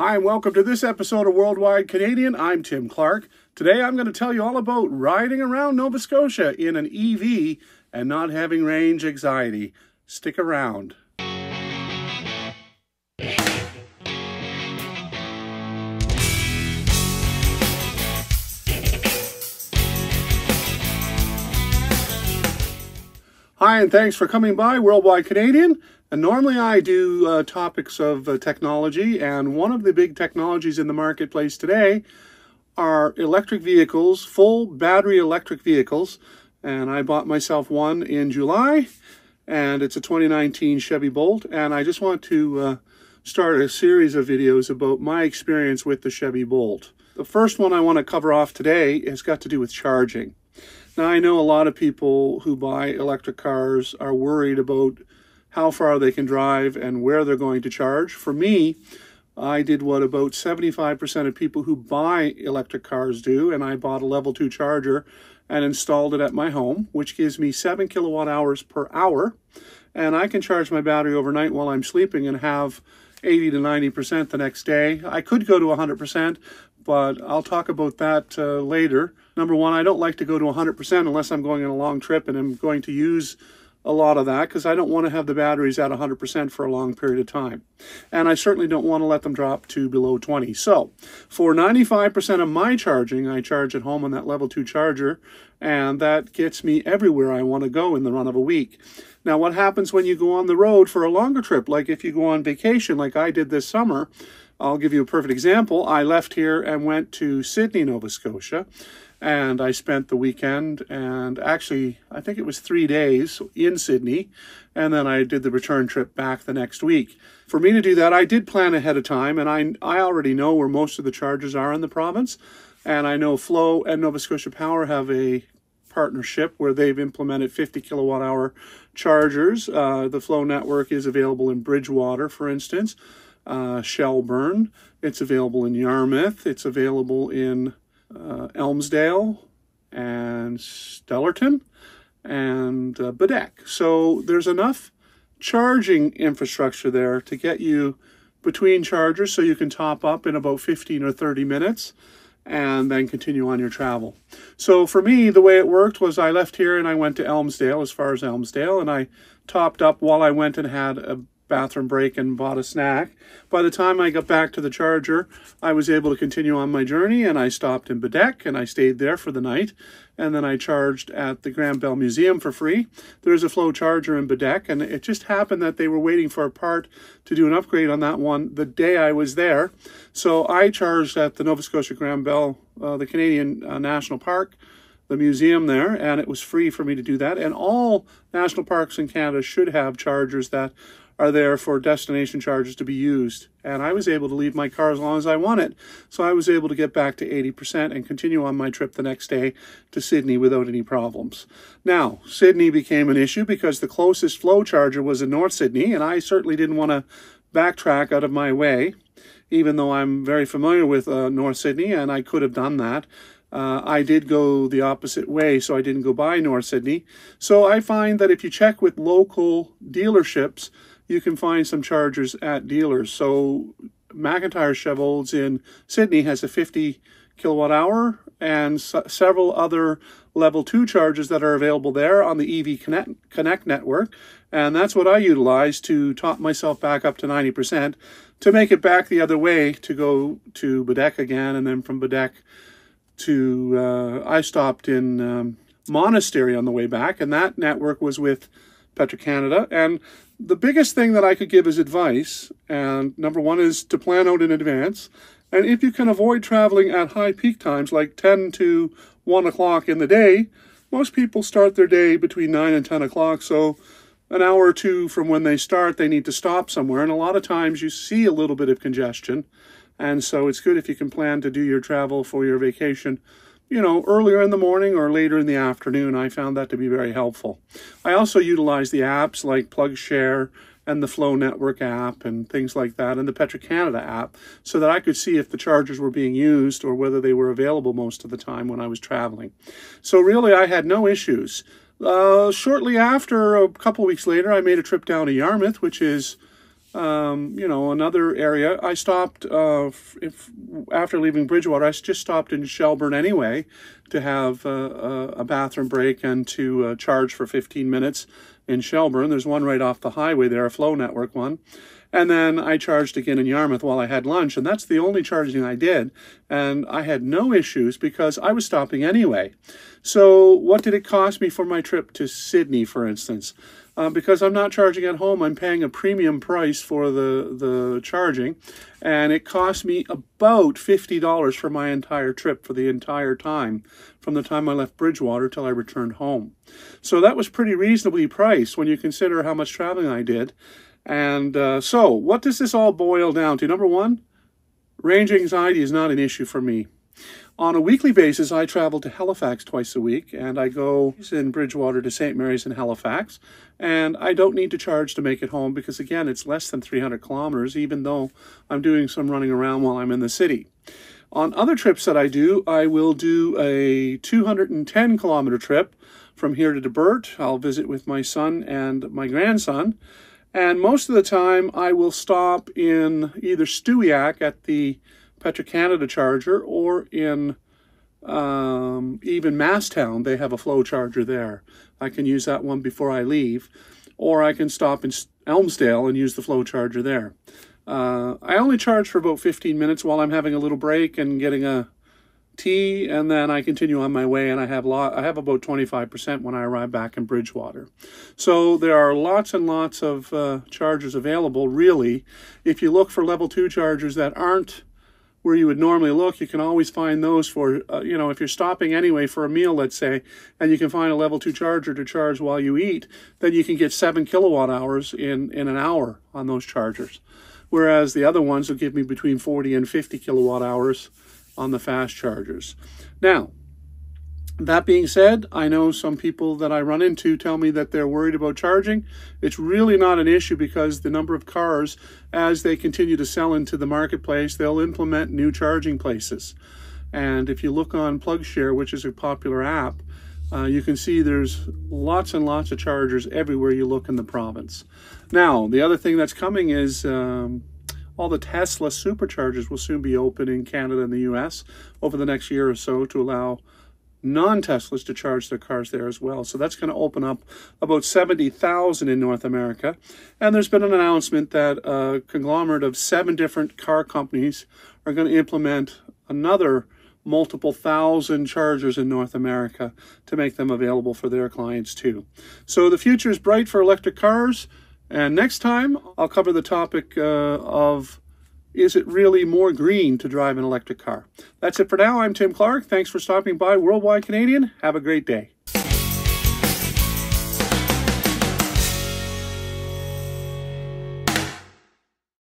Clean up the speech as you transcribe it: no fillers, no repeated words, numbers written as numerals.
Hi, and welcome to this episode of Worldwide Canadian. I'm Tim Clark. Today I'm going to tell you all about riding around Nova Scotia in an EV and not having range anxiety. Stick around. Hi, and thanks for coming by Worldwide Canadian. And normally I do topics of technology, and one of the big technologies in the marketplace today are electric vehicles, full battery electric vehicles. And I bought myself one in July, and it's a 2019 Chevy Bolt. And I just want to start a series of videos about my experience with the Chevy Bolt. The first one I want to cover off today has got to do with charging. Now, I know a lot of people who buy electric cars are worried about how far they can drive and where they're going to charge. For me, I did what about 75% of people who buy electric cars do, and I bought a level 2 charger and installed it at my home, which gives me 7 kilowatt hours per hour, and I can charge my battery overnight while I'm sleeping and have 80 to 90% the next day. I could go to 100%, but I'll talk about that later. Number one, I don't like to go to 100% unless I'm going on a long trip and I'm going to use a lot of that, because I don't want to have the batteries at 100% for a long period of time. And I certainly don't want to let them drop to below 20. So for 95% of my charging, I charge at home on that level 2 charger, and that gets me everywhere I want to go in the run of a week. Now, what happens when you go on the road for a longer trip, like if you go on vacation like I did this summer? I'll give you a perfect example. I left here and went to Sydney, Nova Scotia, and I spent the weekend, and actually, I think it was 3 days in Sydney, and then I did the return trip back the next week. For me to do that, I did plan ahead of time, and I already know where most of the chargers are in the province, and I know Flow and Nova Scotia Power have a partnership where they've implemented 50 kilowatt hour chargers. The Flow network is available in Bridgewater, for instance, Shelburne. It's available in Yarmouth. It's available in Elmsdale and Stellarton and Bedeck. So there's enough charging infrastructure there to get you between chargers so you can top up in about 15 or 30 minutes and then continue on your travel. So for me, the way it worked was I left here and I went to Elmsdale, as far as Elmsdale, and I topped up while I went and had a bathroom break and bought a snack. By the time I got back to the charger, I was able to continue on my journey, and I stopped in Bedeck and I stayed there for the night, and then I charged at the Grand Bell Museum for free. There's a Flow charger in Bedeck, and it just happened that they were waiting for a part to do an upgrade on that one the day I was there. So I charged at the Nova Scotia Grand Bell, the Canadian National Park, the museum there, and it was free for me to do that. And all national parks in Canada should have chargers that are there for destination charges to be used. And I was able to leave my car as long as I wanted. So I was able to get back to 80% and continue on my trip the next day to Sydney without any problems. Now, Sydney became an issue because the closest Flow charger was in North Sydney, and I certainly didn't want to backtrack out of my way, even though I'm very familiar with North Sydney, and I could have done that. I did go the opposite way, so I didn't go by North Sydney. So I find that if you check with local dealerships, you can find some chargers at dealers. So McIntyre Chevrolet's in Sydney has a 50 kilowatt hour and several other level 2 chargers that are available there on the EV Connect network. And that's what I utilize to top myself back up to 90% to make it back the other way to go to Bedeck again. And then from Bedeck to, I stopped in Monastery on the way back, and that network was with Petro-Canada. And the biggest thing that I could give as advice, and number one, is to plan out in advance. And if you can avoid traveling at high peak times, like 10 to 1 o'clock in the day, most people start their day between 9 and 10 o'clock. So an hour or two from when they start, they need to stop somewhere. And a lot of times you see a little bit of congestion. And so it's good if you can plan to do your travel for your vacation, you know, earlier in the morning or later in the afternoon. I found that to be very helpful. I also utilize the apps like PlugShare and the Flow Network app and things like that, and the Petro-Canada app, so that I could see if the chargers were being used or whether they were available most of the time when I was traveling. So really, I had no issues. Shortly after, a couple weeks later, I made a trip down to Yarmouth, which is you know, another area. I stopped, after leaving Bridgewater, I just stopped in Shelburne anyway to have a bathroom break and to charge for 15 minutes in Shelburne. There's one right off the highway there, a Flow Network one. And then I charged again in Yarmouth while I had lunch, and that's the only charging I did. And I had no issues because I was stopping anyway. So what did it cost me for my trip to Sydney, for instance? Because I'm not charging at home, I'm paying a premium price for the charging, and it cost me about $50 for my entire trip for the entire time, from the time I left Bridgewater till I returned home. So that was pretty reasonably priced when you consider how much traveling I did. And so what does this all boil down to? Number one, range anxiety is not an issue for me. On a weekly basis, I travel to Halifax twice a week, and I go in Bridgewater to St. Mary's in Halifax, and I don't need to charge to make it home because, again, it's less than 300 kilometers, even though I'm doing some running around while I'm in the city. On other trips that I do, I will do a 210-kilometer trip from here to Debert. I'll visit with my son and my grandson, and most of the time I will stop in either Stewiacke at the Petro-Canada charger, or in even Masstown. They have a Flow charger there. I can use that one before I leave, or I can stop in Elmsdale and use the Flow charger there. I only charge for about 15 minutes while I'm having a little break and getting a tea, and then I continue on my way, and I have about 25% when I arrive back in Bridgewater. So there are lots and lots of chargers available, really. If you look for level 2 chargers that aren't where you would normally look, you can always find those for, you know, if you're stopping anyway for a meal, let's say, and you can find a level 2 charger to charge while you eat, then you can get 7 kilowatt hours in an hour on those chargers. Whereas the other ones will give me between 40 and 50 kilowatt hours on the fast chargers. Now, that being said, I know some people that I run into tell me that they're worried about charging. It's really not an issue because the number of cars, as they continue to sell into the marketplace, they'll implement new charging places. And if you look on PlugShare, which is a popular app, you can see there's lots and lots of chargers everywhere you look in the province. Now, the other thing that's coming is all the Tesla superchargers will soon be open in Canada and the US over the next year or so to allow non-Teslas to charge their cars there as well. So that's going to open up about 70,000 in North America. And there's been an announcement that a conglomerate of 7 different car companies are going to implement another multiple thousand chargers in North America to make them available for their clients too. So the future is bright for electric cars. And next time, I'll cover the topic of, is it really more green to drive an electric car? That's it for now. I'm Tim Clark. Thanks for stopping by Worldwide Canadian. Have a great day.